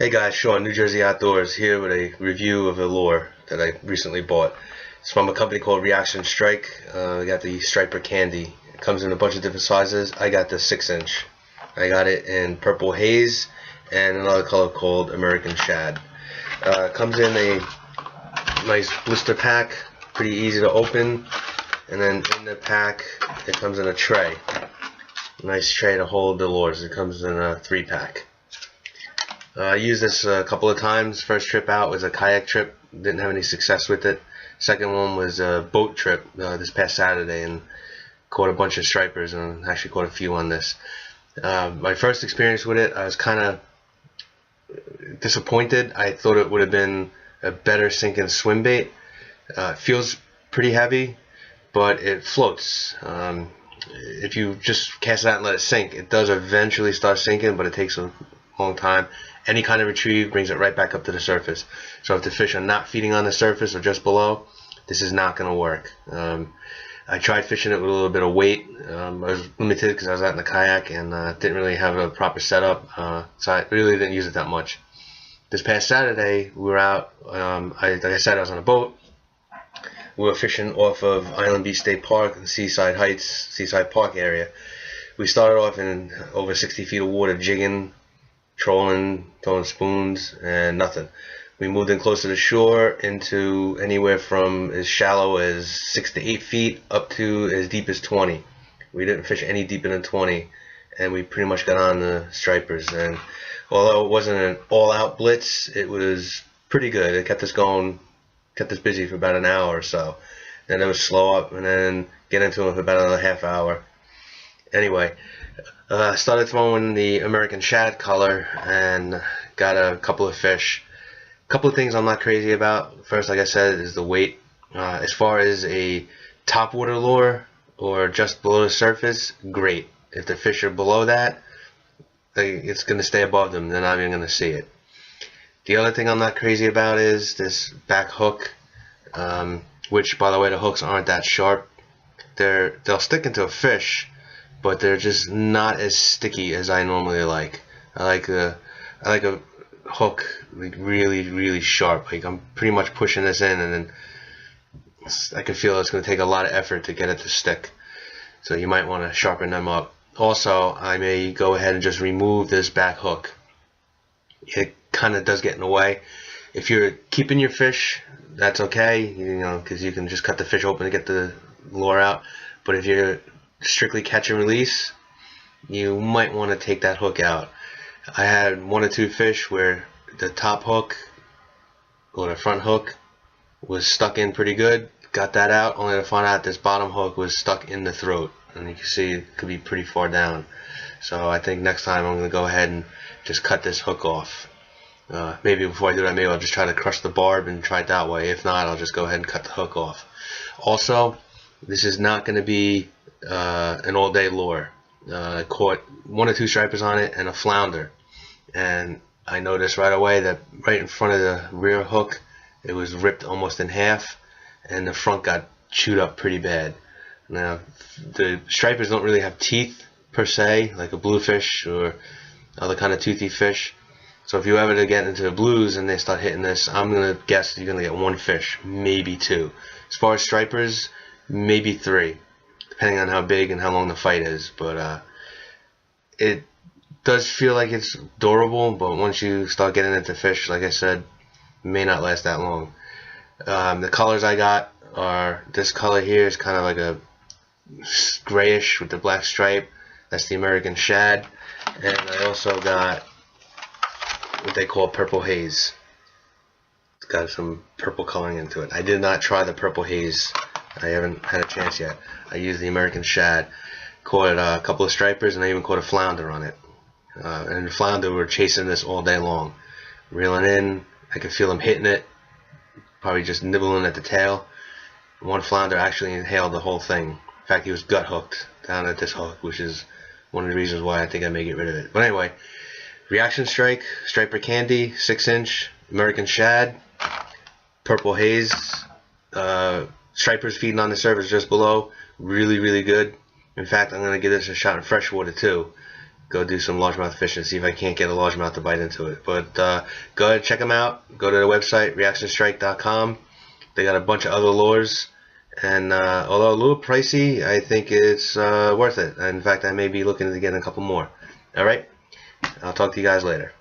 Hey guys, Sean, New Jersey Outdoors, here with a review of a lure that I recently bought. It's from a company called Reaction Strike. We got the Striper Candy. It comes in a bunch of different sizes. I got the 6-inch. I got it in Purple Haze and another color called American Shad. It comes in a nice blister pack, pretty easy to open, and then in the pack it comes in a tray. Nice tray to hold the lures. It comes in a 3-pack. I used this a couple of times. First trip out was a kayak trip. Didn't have any success with it. Second one was a boat trip this past Saturday, and caught a bunch of stripers and actually caught a few on this. My first experience with it, I was kind of disappointed. I thought it would have been a better sinking swim bait. It feels pretty heavy, but it floats. If you just cast it out and let it sink, it does eventually start sinking, but it takes a long time. Any kind of retrieve brings it right back up to the surface. So if the fish are not feeding on the surface or just below, this is not going to work. I tried fishing it with a little bit of weight. I was limited because I was out in the kayak and didn't really have a proper setup, so I really didn't use it that much. This past Saturday, we were out. Like I said, I was on a boat. We were fishing off of Island Beach State Park and Seaside Heights, Seaside Park area. We started off in over 60 feet of water, jigging, trolling, throwing spoons, and nothing. We moved in close to the shore into anywhere from as shallow as 6 to 8 feet up to as deep as 20. We didn't fish any deeper than 20, and we pretty much got on the stripers. And although it wasn't an all-out blitz, it was pretty good. It kept us going, kept us busy for about an hour or so. Then it was slow up, and then get into them for about another half hour. Anyway, started throwing the American Shad color and got a couple of fish. A couple of things I'm not crazy about. First, like I said, is the weight. As far as a topwater lure or just below the surface, great. If the fish are below that, it's going to stay above them. They're not even going to see it. The other thing I'm not crazy about is this back hook, which, by the way, the hooks aren't that sharp. They'll stick into a fish, but they're just not as sticky as I normally like. I like a hook like really sharp. Like I'm pretty much pushing this in, and then I can feel it's going to take a lot of effort to get it to stick. So you might want to sharpen them up. Also, I may go ahead and just remove this back hook. It kind of does get in the way. If you're keeping your fish, that's okay, because you can just cut the fish open to get the lure out. But if you're strictly catch and release, you might want to take that hook out. I had 1 or 2 fish where the top hook or the front hook was stuck in pretty good. Got that out, only to find out this bottom hook was stuck in the throat, and you can see it could be pretty far down. So I think next time I'm going to go ahead and just cut this hook off. Maybe before I do that, maybe I'll just try to crush the barb and try it that way. If not, I'll just go ahead and cut the hook off. Also, this is not going to be an all-day lure. I caught 1 or 2 stripers on it and a flounder, and I noticed right away that right in front of the rear hook it was ripped almost in half, and the front got chewed up pretty bad. Now the stripers don't really have teeth per se like a bluefish or other kind of toothy fish, so if you ever get into the blues and they start hitting this, I'm gonna guess you're gonna get 1 fish, maybe 2. As far as stripers, maybe 3, depending on how big and how long the fight is. But it does feel like it's durable, but once you start getting into fish, like I said, it may not last that long. The colors I got are, this color here is kind of like a grayish with the black stripe. That's the American Shad. And I also got what they call Purple Haze. It's got some purple coloring into it. I did not try the Purple Haze. I haven't had a chance yet. I used the American Shad. Caught a couple of stripers, and I even caught a flounder on it. And the flounder were chasing this all day long. Reeling in, I could feel them hitting it, probably just nibbling at the tail. 1 flounder actually inhaled the whole thing. In fact, he was gut hooked down at this hook, which is one of the reasons why I think I may get rid of it. But anyway, Reaction Strike, Striper Candy, 6-inch, American Shad, Purple Haze, stripers feeding on the surface just below, really good. In fact, I'm going to give this a shot in freshwater too. go do some largemouth fishing, see if I can't get a largemouth to bite into it. But go ahead and check them out. Go to their website, reactionstrike.com. They got a bunch of other lures, and although a little pricey, I think it's worth it. In fact, I may be looking to get a couple more. All right, I'll talk to you guys later.